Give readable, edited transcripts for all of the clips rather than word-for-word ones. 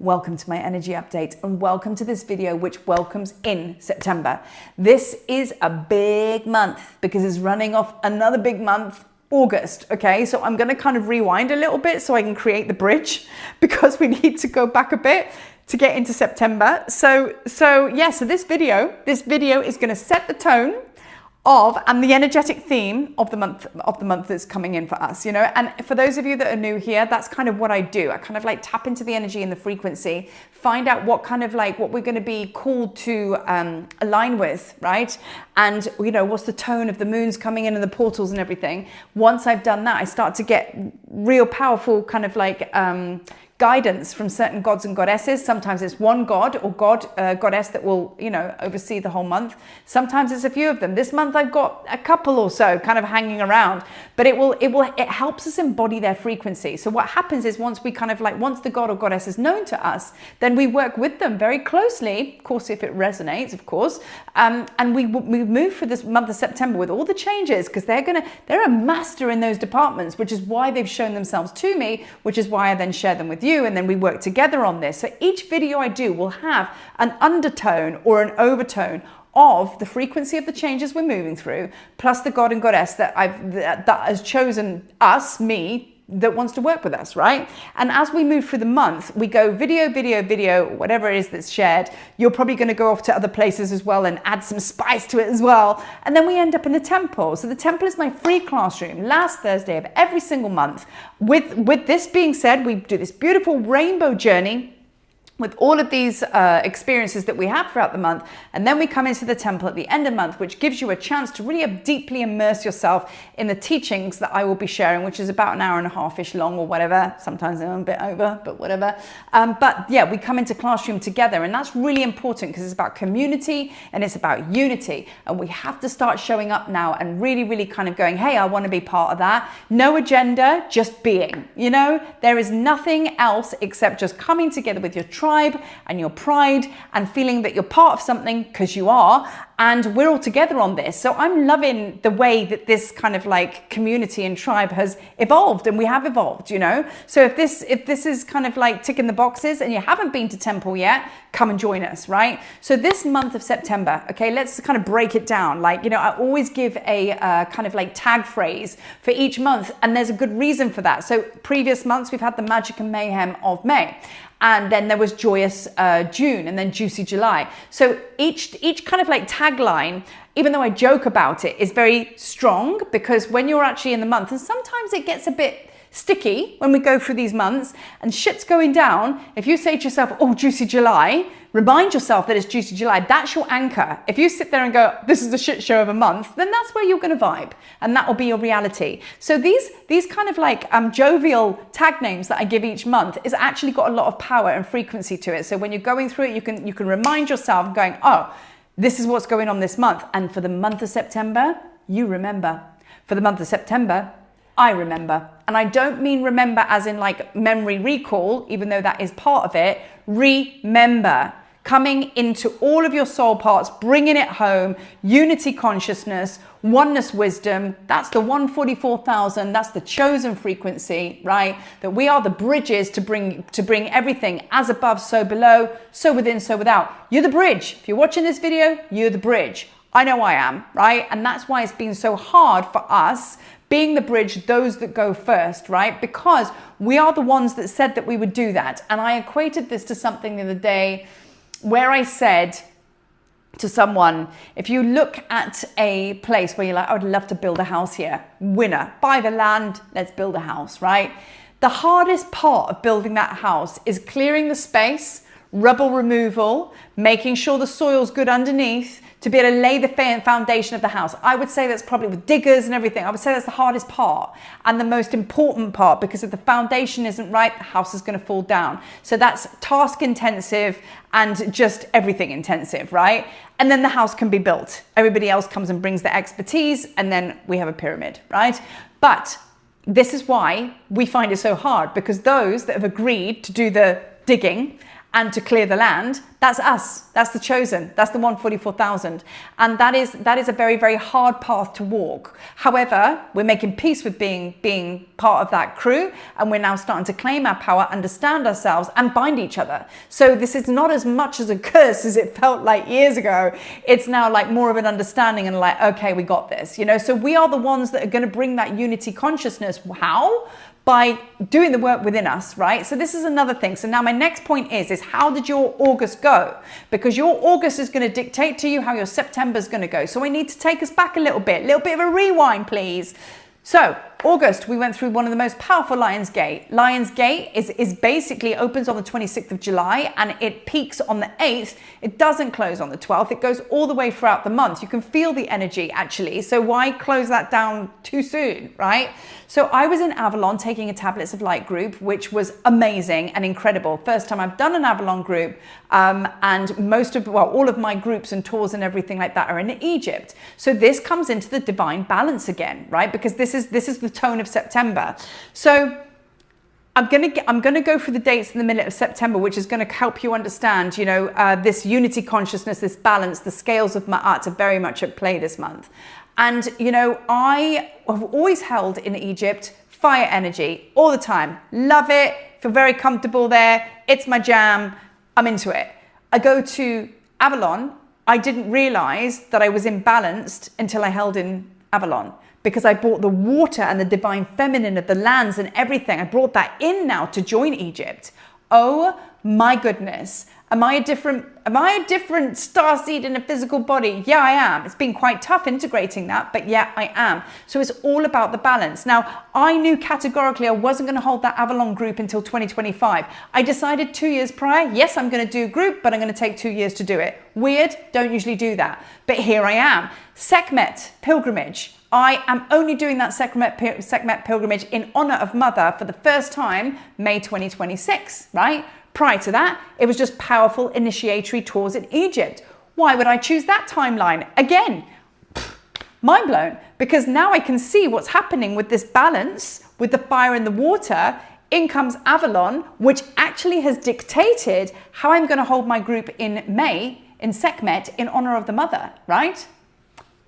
welcome to my energy update and welcome to this video which welcomes in September. This is a big month because it's running off another big month, August, okay? So I'm gonna kind of rewind a little bit so I can create the bridge because we need to go back a bit to get into September. So this video is gonna set the tone of and the energetic theme of the month that's coming in for us, you know. And for those of you that are new here, that's kind of what I do. I kind of like tap into the energy and the frequency, find out what kind of like what we're going to be called to align with, right? And you know, what's the tone of the moons coming in and the portals and everything. Once I've done that, I start to get real powerful kind of like guidance from certain gods and goddesses. Sometimes it's one god or goddess that will, you know, oversee the whole month. Sometimes it's a few of them. This month I've got a couple or so kind of hanging around, but it helps us embody their frequency. So what happens is once the god or goddess is known to us, then we work with them very closely, of course, if it resonates, of course, and we move for this month of September with all the changes because they're a master in those departments, which is why they've shown themselves to me, which is why I then share them with you. And then we work together on this. So each video I do will have an undertone or an overtone of the frequency of the changes we're moving through, plus the god and goddess that has chosen us, me, that wants to work with us, right? And as we move through the month, we go video, whatever it is that's shared. You're probably going to go off to other places as well and add some spice to it as well. And then we end up in the temple. So the temple is my free classroom, last Thursday of every single month. With this being said, we do this beautiful rainbow journey with all of these experiences that we have throughout the month. And then we come into the temple at the end of the month, which gives you a chance to really deeply immerse yourself in the teachings that I will be sharing, which is about an hour and a half-ish long or whatever. Sometimes I'm a bit over, but whatever. But yeah, we come into classroom together, and that's really important because it's about community and it's about unity. And we have to start showing up now and really, really kind of going, hey, I want to be part of that. No agenda, just being, you know? There is nothing else except just coming together with your tribe and your pride and feeling that you're part of something, because you are, and we're all together on this. So I'm loving the way that this kind of like community and tribe has evolved, and we have evolved, you know. So if this is kind of like ticking the boxes and you haven't been to temple yet, come and join us, right? So this month of September, okay, let's kind of break it down. Like, you know, I always give a kind of like tag phrase for each month, and there's a good reason for that. So previous months we've had the magic and mayhem of May. And then there was joyous June, and then juicy July. So each kind of like tagline, even though I joke about it, is very strong, because when you're actually in the month, and sometimes it gets a bit sticky when we go through these months and shit's going down. If you say to yourself, oh, juicy July, remind yourself that it's juicy July. That's your anchor. If you sit there and go, this is a shit show of a month, then that's where you're going to vibe, and that will be your reality. So these kind of like jovial tag names that I give each month is actually got a lot of power and frequency to it. So when you're going through it, you can remind yourself going, oh, this is what's going on this month. And for the month of September, you remember. For the month of September, I remember. And I don't mean remember as in like memory recall, even though that is part of it. Remember. Coming into all of your soul parts, bringing it home, unity consciousness, oneness wisdom. That's the 144,000. That's the chosen frequency, right? That we are the bridges to bring everything as above, so below, so within, so without. You're the bridge. If you're watching this video, you're the bridge. I know I am, right? And that's why it's been so hard for us being the bridge, those that go first, right? Because we are the ones that said that we would do that. And I equated this to something the other day where I said to someone, if you look at a place where you're like, I would love to build a house here, winner, buy the land, let's build a house, right? The hardest part of building that house is clearing the space, rubble removal, making sure the soil's good underneath to be able to lay the foundation of the house. I would say that's probably with diggers and everything. I would say that's the hardest part and the most important part, because if the foundation isn't right, the house is going to fall down. So that's task intensive and just everything intensive, right? And then the house can be built. Everybody else comes and brings their expertise, and then we have a pyramid, right? But this is why we find it so hard, because those that have agreed to do the digging and to clear the land, that's us. That's the chosen. That's the 144,000. And that is a very, very hard path to walk. However, we're making peace with being part of that crew, and we're now starting to claim our power, understand ourselves, and bind each other. So this is not as much as a curse as it felt like years ago. It's now like more of an understanding and like, okay, we got this, you know? So we are the ones that are going to bring that unity consciousness. How? By doing the work within us, right? So this is another thing. So now my next point is how did your August go? Because your August is going to dictate to you how your September is going to go. So I need to take us back a little bit of a rewind, please. So August, we went through one of the most powerful Lion's Gate. Lion's Gate is basically opens on the 26th of July and it peaks on the 8th. It doesn't close on the 12th. It goes all the way throughout the month. You can feel the energy actually. So why close that down too soon, right? So I was in Avalon taking a Tablets of Light group, which was amazing and incredible. First time I've done an Avalon group, and all of my groups and tours and everything like that are in Egypt. So this comes into the divine balance again, right? Because this is the tone of September. So I'm gonna go through the dates in the middle of September, which is going to help you understand, you know, this unity consciousness, this balance. The scales of Ma'at are very much at play this month. And, you know, I have always held in Egypt fire energy all the time. Love it. Feel very comfortable there. It's my jam. I'm into it. I go to Avalon. I didn't realize that I was imbalanced until I held in Avalon, because I brought the water and the divine feminine of the lands and everything. I brought that in now to join Egypt. Oh my goodness. Am I a different starseed in a physical body? Yeah, I am. It's been quite tough integrating that, but yeah, I am. So it's all about the balance. Now, I knew categorically I wasn't going to hold that Avalon group until 2025. I decided 2 years prior, yes, I'm going to do a group, but I'm going to take 2 years to do it. Weird, don't usually do that. But here I am. Sekhmet pilgrimage. I am only doing that Sekhmet pilgrimage in honor of Mother for the first time, May 2026, right? Prior to that, it was just powerful initiatory tours in Egypt. Why would I choose that timeline? Again, mind blown, because now I can see what's happening with this balance, with the fire and the water. In comes Avalon, which actually has dictated how I'm going to hold my group in May in Sekhmet in honor of the Mother, right?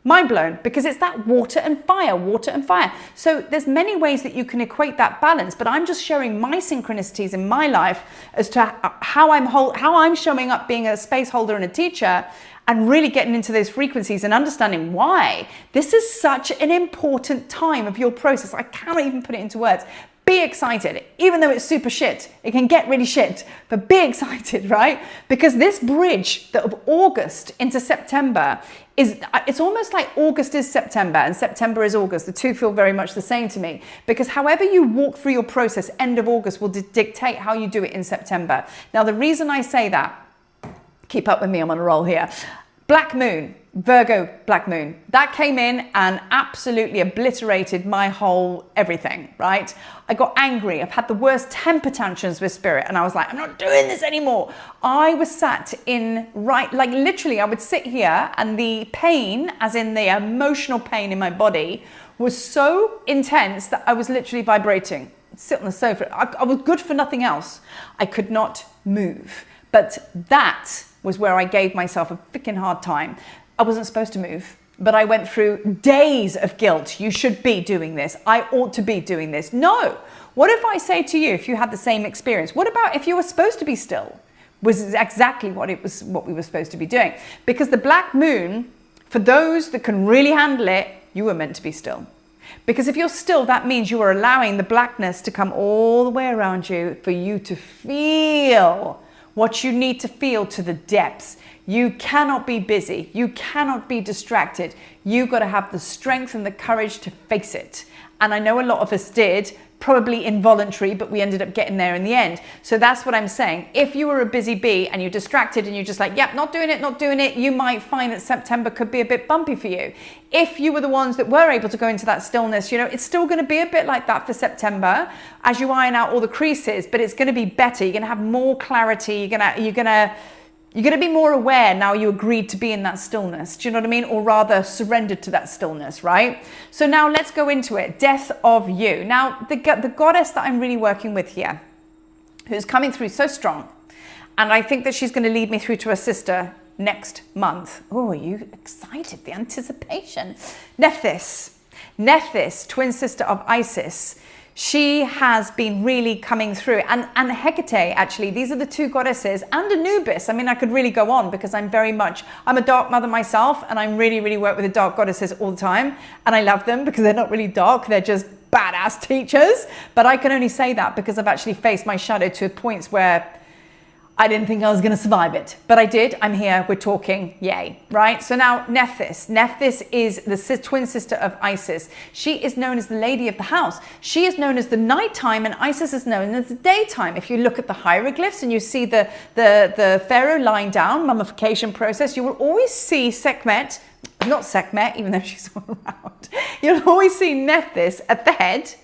Mind blown, because it's that water and fire, water and fire. So there's many ways that you can equate that balance, but I'm just showing my synchronicities in my life as to how I'm showing up being a space holder and a teacher, and really getting into those frequencies and understanding why. This is such an important time of your process. I cannot even put it into words. Be excited, even though it's super shit. It can get really shit, but be excited, right? Because this bridge of August into September it's almost like August is September and September is August. The two feel very much the same to me, because however you walk through your process, end of August will dictate how you do it in September. Now, the reason I say that, keep up with me, I'm on a roll here. Black moon, Virgo black moon, that came in and absolutely obliterated my whole everything, right? I got angry. I've had the worst temper tantrums with spirit, and I was like, I'm not doing this anymore. I was sat in like literally I would sit here, and the pain, as in the emotional pain in my body, was so intense that I was literally vibrating. Sit on the sofa. I was good for nothing else. I could not move. But that was where I gave myself a freaking hard time. I wasn't supposed to move, but I went through days of guilt. You should be doing this. I ought to be doing this. No. What if I say to you, if you had the same experience, what about if you were supposed to be still? Was exactly what we were supposed to be doing. Because the black moon, for those that can really handle it, you were meant to be still. Because if you're still, that means you are allowing the blackness to come all the way around you for you to feel what you need to feel to the depths. You cannot be busy. You cannot be distracted. You've got to have the strength and the courage to face it. And I know a lot of us did, probably involuntary, but we ended up getting there in the end. So that's what I'm saying. If you were a busy bee and you're distracted and you're just like, yep, not doing it, you might find that September could be a bit bumpy for you. If you were the ones that were able to go into that stillness, you know, it's still going to be a bit like that for September as you iron out all the creases, but it's going to be better. You're going to have more clarity. You're going to be more aware now you agreed to be in that stillness. Do you know what I mean? Or rather surrendered to that stillness, right? So now let's go into it. Death of you. Now, the goddess that I'm really working with here, who's coming through so strong, And I think that she's going to lead me through to her sister next month. Oh, are you excited? The anticipation. Nephthys. Nephthys, twin sister of Isis. She has been really coming through. And Hecate, actually, these are the two goddesses, and Anubis. I mean, I could really go on because I'm a dark mother myself, and I really work with the dark goddesses all the time. And I love them because they're not really dark. They're just badass teachers. But I can only say that because I've actually faced my shadow to points where I didn't think I was going to survive it, but I did. I'm here. We're talking. Yay. Right. So now Nephthys. Nephthys is the twin sister of Isis. She is known as the lady of the house. She is known as the nighttime, and Isis is known as the daytime. If you look at the hieroglyphs and you see the pharaoh lying down, mummification process, you will always see Sekhmet, not Sekhmet, even though she's all around. You'll always see Nephthys at the head,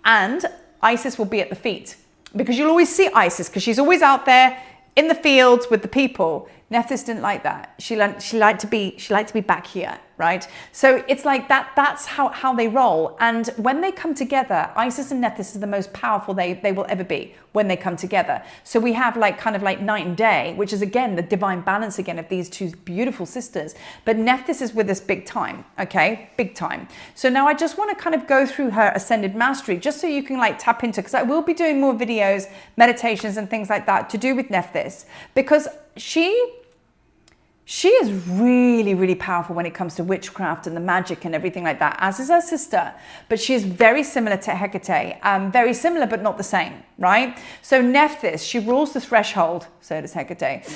and Isis will be at the feet, because you'll always see Isis because she's always out there in the fields with the people. Nephthys didn't like that. She liked to be back here, right? So it's like that. That's how they roll. And when they come together, Isis and Nephthys are the most powerful they will ever be when they come together. So we have kind of like night and day, which is again the divine balance again of these two beautiful sisters. But Nephthys is with us big time, okay, big time. So now I just want to kind of go through her ascended mastery, just so you can tap into, because I will be doing more videos, meditations, and things like that to do with Nephthys, because she is really powerful when it comes to witchcraft and the magic and everything like that, as is her sister. But she is very similar to Hecate, very similar but not the same, right? So Nephthys, she rules the threshold, so does Hecate.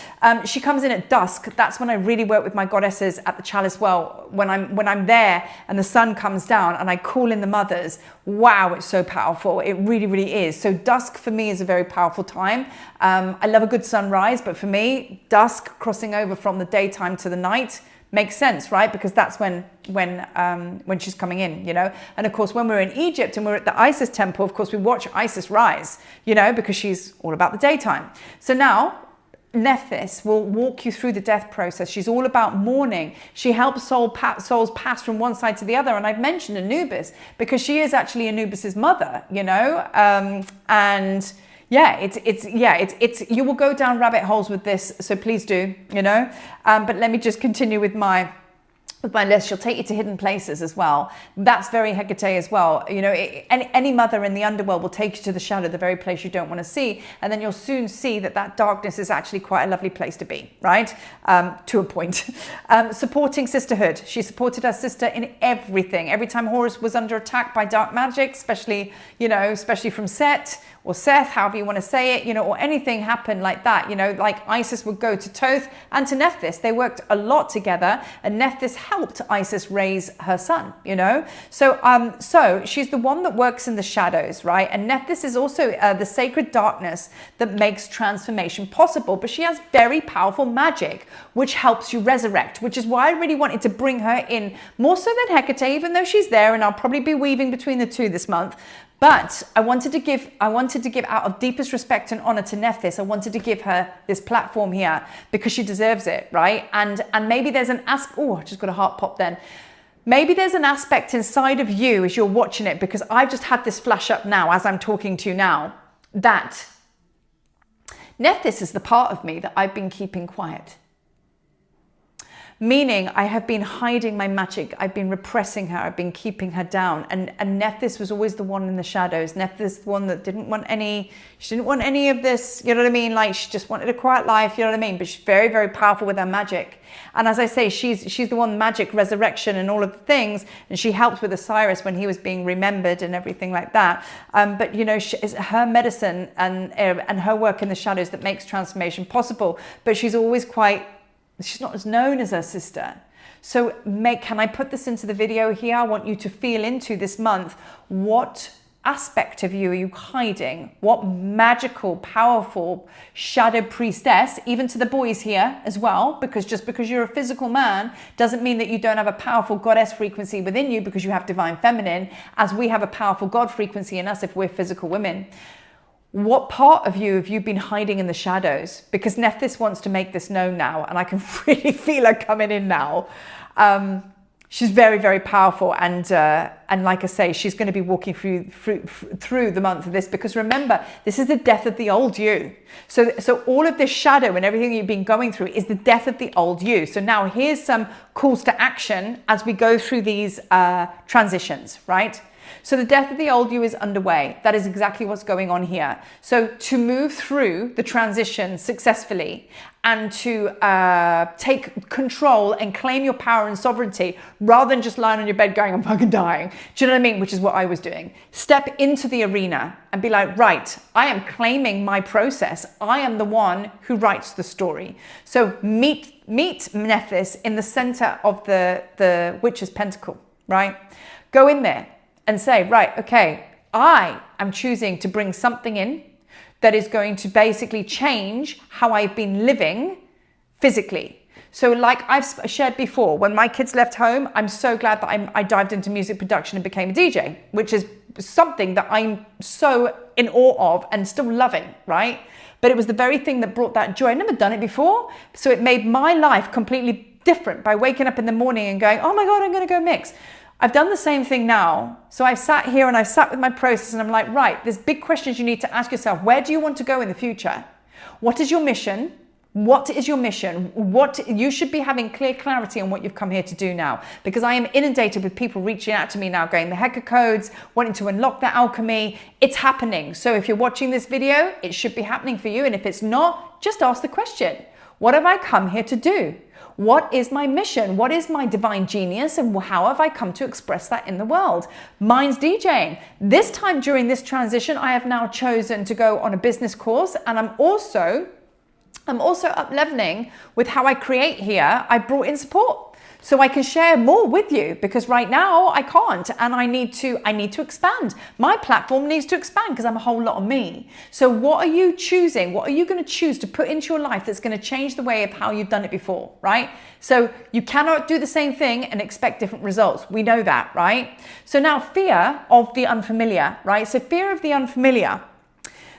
She comes in at dusk. That's when I really work with my goddesses at the chalice well, when I'm there and the sun comes down and I call in the mothers. Wow, it's so powerful. It really is. So dusk for me is a very powerful time. I love a good sunrise, but for me, dusk crossing over from the daytime to the night makes sense, right? Because that's when she's coming in, you know. And of course, when we're in Egypt and we're at the Isis temple, of course, we watch Isis rise, you know, because she's all about the daytime. So now Nephthys will walk you through the death process. She's all about mourning. She helps souls pass from one side to the other. And I've mentioned Anubis because she is actually Anubis's mother, you know. And yeah, it's you will go down rabbit holes with this, so please do, you know. But let me just continue with my list. She'll take you to hidden places as well. That's very Hecate as well. You know, any mother in the underworld will take you to the shadow, the very place you don't want to see. And then you'll soon see that darkness is actually quite a lovely place to be, right? To a point. Supporting sisterhood. She supported her sister in everything. Every time Horus was under attack by dark magic, especially from Set or Seth, however you want to say it, you know, or anything happened like that, you know, like Isis would go to Thoth and to Nephthys. They worked a lot together, and Nephthys helped Isis raise her son, you know. So she's the one that works in the shadows, right? And Nephthys is also the sacred darkness that makes transformation possible, but she has very powerful magic, which helps you resurrect, which is why I really wanted to bring her in more so than Hecate, even though she's there, and I'll probably be weaving between the two this month. But I wanted to give out of deepest respect and honor to Nephthys. I wanted to give her this platform here because she deserves it, right? And maybe there's an aspect. Oh, I just got a heart pop then. Maybe there's an aspect inside of you as you're watching it, because I've just had this flash up now as I'm talking to you now, that Nephthys is the part of me that I've been keeping quiet. Meaning I have been hiding my magic. I've been repressing her. I've been keeping her down. And Nephthys was always the one in the shadows. Nephthys, the one that didn't want any of this, you know what I mean? Like, she just wanted a quiet life, you know what I mean? But she's very, very powerful with her magic. And as I say, she's the one, magic, resurrection, and all of the things. And she helped with Osiris when he was being remembered and everything like that. But, you know, it's her medicine and her work in the shadows that makes transformation possible. But she's always she's not as known as her sister. So can I put this into the video here? I want you to feel into this month. What aspect of you are you hiding? What magical, powerful shadow priestess, even to the boys here as well, because just because you're a physical man doesn't mean that you don't have a powerful goddess frequency within you, because you have divine feminine, as we have a powerful God frequency in us if we're physical women. What part of you have you been hiding in the shadows? Because Nephthys wants to make this known now, and I can really feel her coming in now. she's very, very powerful. And like I say, she's going to be walking through the month of this, because remember, this is the death of the old you. So all of this shadow and everything you've been going through is the death of the old you. So now here's some calls to action as we go through these transitions, right? So the death of the old you is underway. That is exactly what's going on here. So to move through the transition successfully and to take control and claim your power and sovereignty, rather than just lying on your bed going, I'm fucking dying. Do you know what I mean? Which is what I was doing. Step into the arena and be like, right, I am claiming my process. I am the one who writes the story. So meet Nephthys in the center of the witch's pentacle, right? Go in there and say, right, okay, I am choosing to bring something in that is going to basically change how I've been living physically. So like I've shared before, when my kids left home, I'm so glad that I dived into music production and became a DJ, which is something that I'm so in awe of and still loving, right? But it was the very thing that brought that joy. I'd never done it before. So it made my life completely different by waking up in the morning and going, oh my God, I'm going to go mix. I've done the same thing now. So I've sat here and I've sat with my process and I'm like, right, there's big questions you need to ask yourself. Where do you want to go in the future? What is your mission? What is your mission? What you should be having clear clarity on what you've come here to do now, because I am inundated with people reaching out to me now going the Hecker codes, wanting to unlock their alchemy. It's happening. So if you're watching this video, it should be happening for you. And if it's not, just ask the question. What have I come here to do? What is my mission? What is my divine genius? And how have I come to express that in the world? Mine's DJing. This time during this transition, I have now chosen to go on a business course, and I'm also up leveling with how I create here. I brought in support so I can share more with you, because right now I can't, and I need to expand. My platform needs to expand because I'm a whole lot of me. So what are you choosing? What are you going to choose to put into your life that's going to change the way of how you've done it before, right? So you cannot do the same thing and expect different results. We know that, right? So now fear of the unfamiliar, right? So fear of the unfamiliar.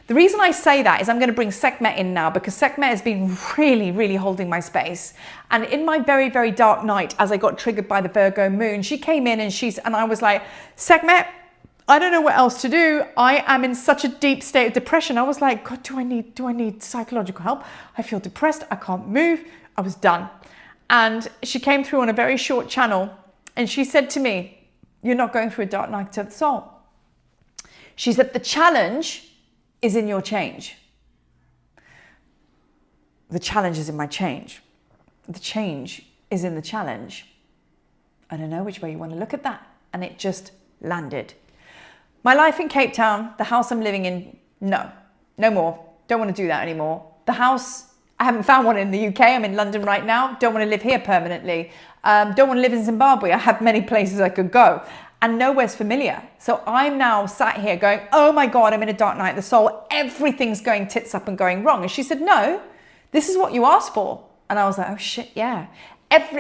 The reason I say that is I'm going to bring Sekhmet in now, because Sekhmet has been really, really holding my space. And in my very, very dark night, as I got triggered by the Virgo moon, she came in and I was like, Sekhmet, I don't know what else to do. I am in such a deep state of depression. I was like, God, do I need psychological help? I feel depressed. I can't move. I was done. And she came through on a very short channel and she said to me, you're not going through a dark night of the soul. She said, the challenge is in your change. The challenge is in my change. The change is in the challenge. I don't know which way you want to look at that. And it just landed. My life in Cape Town, the house I'm living in, no more. Don't want to do that anymore. The house, I haven't found one in the UK. I'm in London right now. Don't want to live here permanently. Don't want to live in Zimbabwe. I have many places I could go. And nowhere's familiar. So I'm now sat here going, oh my God, I'm in a dark night of the soul. Everything's going tits up and going wrong. And she said, no, this is what you asked for. And I was like, oh shit, yeah.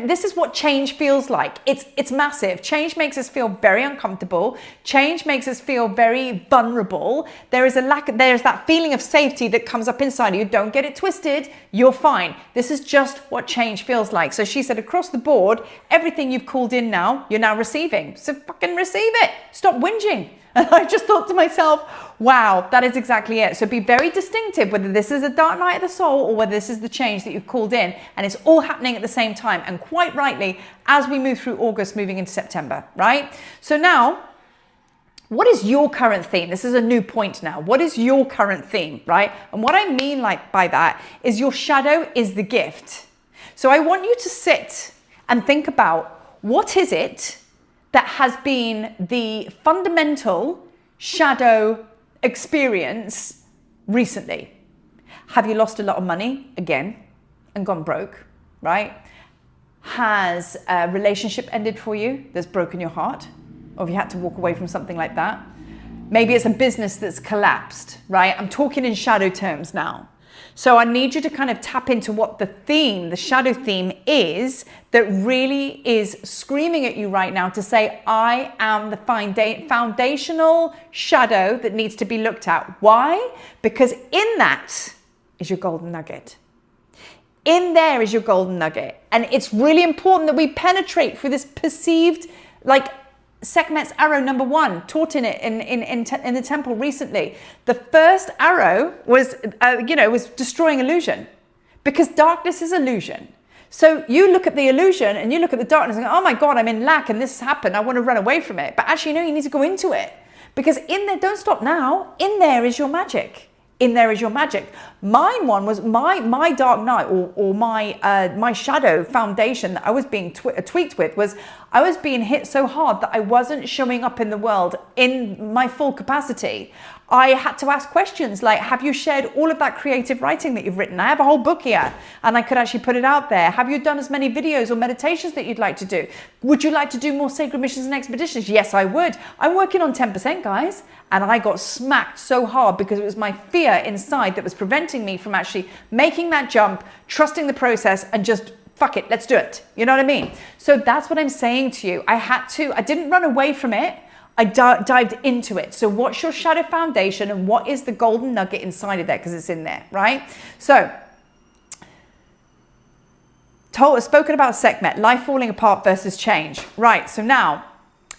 This is what change feels like. It's massive. Change makes us feel very uncomfortable. Change makes us feel very vulnerable. There's that feeling of safety that comes up inside of you. Don't get it twisted. You're fine. This is just what change feels like. So she said, across the board, everything you've called in now, you're now receiving. So fucking receive it. Stop whinging. And I just thought to myself, wow, that is exactly it. So be very distinctive whether this is a dark night of the soul or whether this is the change that you've called in. And it's all happening at the same time. And quite rightly, as we move through August, moving into September, right? So now, what is your current theme? This is a new point now. What is your current theme, right? And what I mean by that is your shadow is the gift. So I want you to sit and think about, what is it that has been the fundamental shadow experience recently? Have you lost a lot of money again and gone broke, right? Has a relationship ended for you that's broken your heart? Or have you had to walk away from something like that? Maybe it's a business that's collapsed, right? I'm talking in shadow terms now. So I need you to kind of tap into what the theme, the shadow theme is that really is screaming at you right now to say, I am the foundational shadow that needs to be looked at. Why? Because in that is your golden nugget. In there is your golden nugget. And it's really important that we penetrate through this perceived, like Sekhmet's arrow number 1, taught in it in the temple recently. The first arrow was, was destroying illusion, because darkness is illusion. So you look at the illusion and you look at the darkness and go, oh my God, I'm in lack and this has happened. I want to run away from it. But actually, no, you need to go into it, because in there, don't stop now. In there is your magic. In there is your magic. Mine one was my dark night, or my shadow foundation that I was being tweaked with, was I was being hit so hard that I wasn't showing up in the world in my full capacity. I had to ask questions like, have you shared all of that creative writing that you've written? I have a whole book here and I could actually put it out there. Have you done as many videos or meditations that you'd like to do? Would you like to do more sacred missions and expeditions? Yes, I would. I'm working on 10%, guys. And I got smacked so hard because it was my fear inside that was preventing me from actually making that jump, trusting the process, and just fuck it, let's do it. You know what I mean? So that's what I'm saying to you. I didn't run away from it. I dived into it. So what's your shadow foundation and what is the golden nugget inside of there? Because it's in there, right? So, spoken about Sekhmet, life falling apart versus change. Right, so now,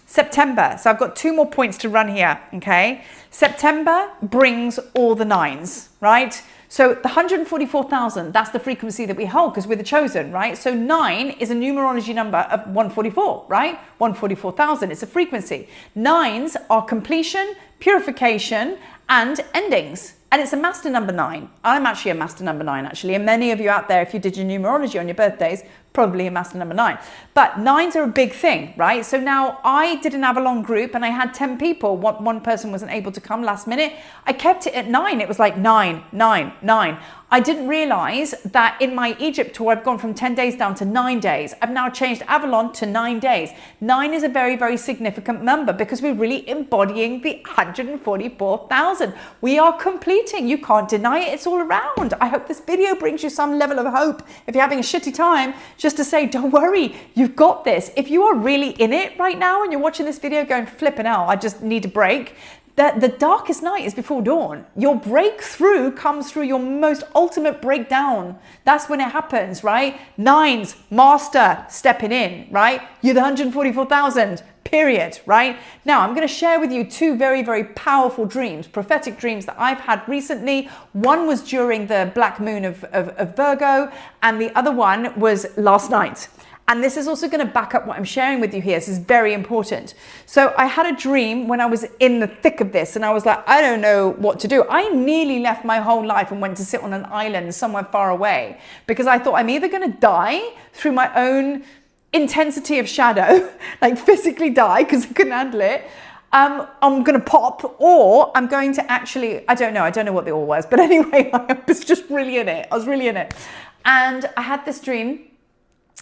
September. So I've got 2 more points to run here, okay? September brings all the 9s, right? So the 144,000, that's the frequency that we hold because we're the chosen, right? So 9 is a numerology number of 144, right? 144,000, it's a frequency. 9s are completion, purification, and endings. And it's a master number 9. I'm actually a master number 9, actually. And many of you out there, if you did your numerology on your birthdays, probably a master number 9. But 9s are a big thing, right? So now I did an Avalon group and I had 10 people. One person wasn't able to come last minute. I kept it at 9. It was like 9, 9, 9. I didn't realize that in my Egypt tour, I've gone from 10 days down to 9 days. I've now changed Avalon to 9 days. 9 is a very, very significant number because we're really embodying the 144,000. We are completing. You can't deny it. It's all around. I hope this video brings you some level of hope. If you're having a shitty time, just to say, don't worry, you've got this. If you are really in it right now and you're watching this video going, flipping out, I just need a break. The darkest night is before dawn. Your breakthrough comes through your most ultimate breakdown. That's when it happens, right? 9s, master, stepping in, right? You're the 144,000, period, right? Now, I'm going to share with you 2 very, very powerful dreams, prophetic dreams that I've had recently. One was during the black moon of Virgo, and the other one was last night. And this is also going to back up what I'm sharing with you here. This is very important. So I had a dream when I was in the thick of this and I was like, I don't know what to do. I nearly left my whole life and went to sit on an island somewhere far away because I thought I'm either going to die through my own intensity of shadow, like physically die because I couldn't handle it. I'm going to pop, or I'm going to actually, I don't know what the all was. But anyway, I was just really in it. I was really in it. And I had this dream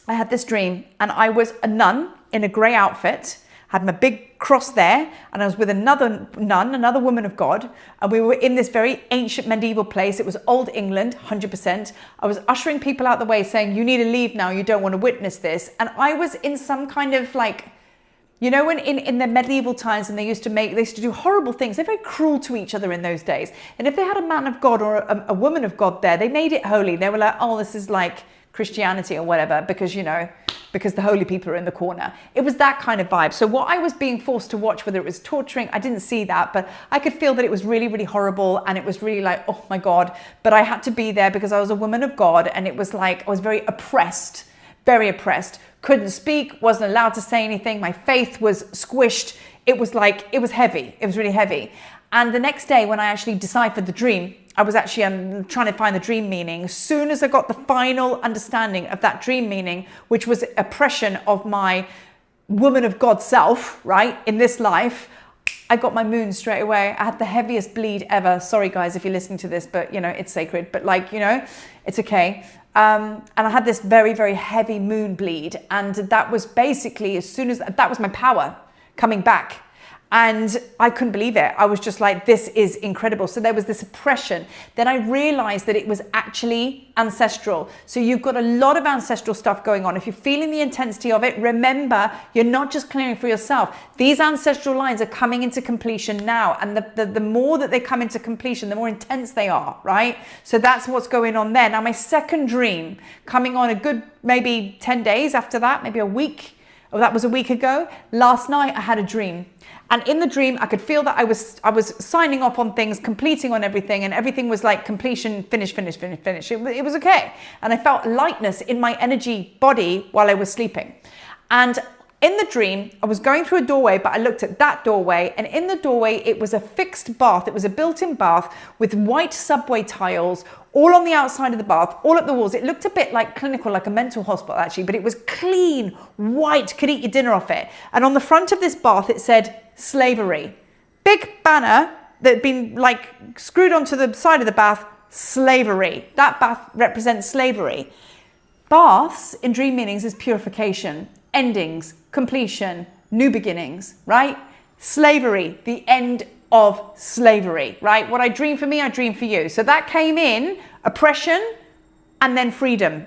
and I was a nun in a grey outfit, had my big cross there, and I was with another nun, another woman of God, and we were in this very ancient medieval place. It was old England, 100%. I was ushering people out the way saying, you need to leave now, you don't want to witness this. And I was in some kind of like, you know, when in the medieval times and they used to do horrible things. They're very cruel to each other in those days. And if they had a man of God or a woman of God there, they made it holy. They were like, oh, this is like Christianity or whatever, because, you know, because the holy people are in the corner. It was that kind of vibe. So what I was being forced to watch, whether it was torturing, I didn't see that, but I could feel that it was really, really horrible. And it was really like, oh my God, but I had to be there because I was a woman of God. And it was like, I was very oppressed, couldn't speak, wasn't allowed to say anything. My faith was squished. It was like, it was heavy. It was really heavy. And the next day when I actually deciphered the dream, I was actually trying to find the dream meaning. As soon as I got the final understanding of that dream meaning, which was oppression of my woman of God self, right, in this life, I got my moon straight away. I had the heaviest bleed ever. Sorry, guys, if you're listening to this, but, you know, it's sacred. But, like, you know, it's okay. And I had this very, very heavy moon bleed. And that was basically, as soon as that was my power coming back. And I couldn't believe it. I was just like, this is incredible. So there was this oppression. Then I realized that it was actually ancestral. So you've got a lot of ancestral stuff going on. If you're feeling the intensity of it, remember, you're not just clearing for yourself. These ancestral lines are coming into completion now. And the more that they come into completion, the more intense they are, right? So that's what's going on there. Now, my second dream, coming on a good maybe 10 days after that, maybe a week Oh, that was a week ago. Last night I had a dream. And in the dream, I could feel that I was signing off on things, completing on everything, and everything was like completion, finish. It was okay. And I felt lightness in my energy body while I was sleeping. And in the dream, I was going through a doorway, but I looked at that doorway, and in the doorway, it was a fixed bath. It was a built-in bath with white subway tiles all on the outside of the bath, all up the walls. It looked a bit like clinical, like a mental hospital actually, but it was clean, white, could eat your dinner off it. And on the front of this bath, it said slavery. Big banner that had been like screwed onto the side of the bath, slavery. That bath represents slavery. Baths in dream meanings is purification, endings, completion, new beginnings, right? Slavery, the end of slavery, right? What I dream for me, I dream for you. So that came in oppression and then freedom.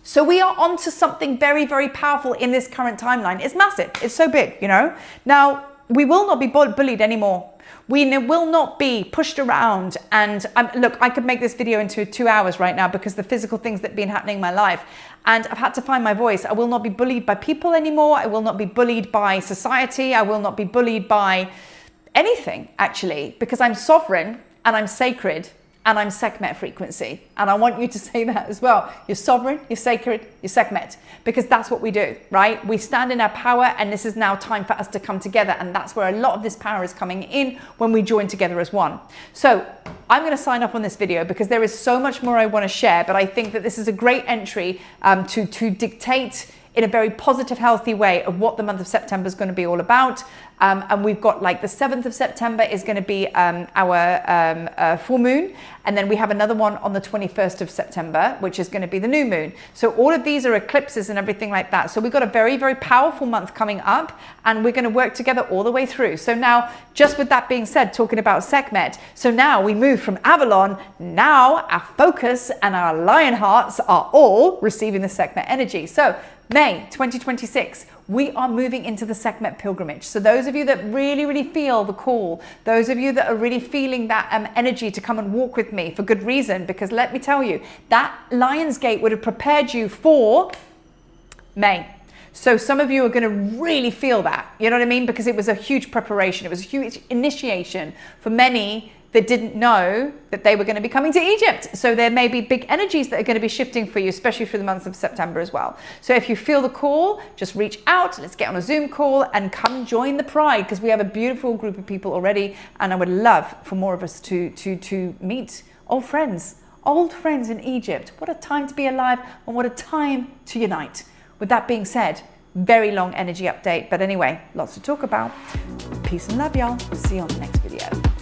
So we are onto something very, very powerful in this current timeline. It's massive. It's so big, you know? Now, we will not be bullied anymore. We will not be pushed around. And look, I could make this video into 2 hours right now because the physical things that have been happening in my life. And I've had to find my voice. I will not be bullied by people anymore. I will not be bullied by society. I will not be bullied by anything, actually, because I'm sovereign and I'm sacred and I'm Sekhmet frequency. And I want you to say that as well. You're sovereign, you're sacred, you're Sekhmet, because that's what we do, right? We stand in our power, and this is now time for us to come together. And that's where a lot of this power is coming in when we join together as one. So I'm going to sign off on this video because there is so much more I want to share, but I think that this is a great entry to dictate in a very positive, healthy way of what the month of September is going to be all about. And we've got like the 7th of September is going to be our full moon. And then we have another one on the 21st of September, which is going to be the new moon. So all of these are eclipses and everything like that. So we've got a very, very powerful month coming up, and we're going to work together all the way through. So now, just with that being said, talking about Sekhmet, so now we move from Avalon. Now our focus and our lion hearts are all receiving the Sekhmet energy. So May 2026, we are moving into the Sekhmet pilgrimage. So those of you that really, really feel the call, those of you that are really feeling that energy to come and walk with me for good reason, because let me tell you, that Lion's Gate would have prepared you for May. So some of you are going to really feel that, you know what I mean? Because it was a huge preparation. It was a huge initiation for many that didn't know that they were going to be coming to Egypt. So there may be big energies that are going to be shifting for you, especially for the month of September as well. So if you feel the call, just reach out. Let's get on a Zoom call and come join the Pride, because we have a beautiful group of people already. And I would love for more of us to meet old friends in Egypt. What a time to be alive, and what a time to unite. With that being said, very long energy update. But anyway, lots to talk about. Peace and love, y'all. We'll see you on the next video.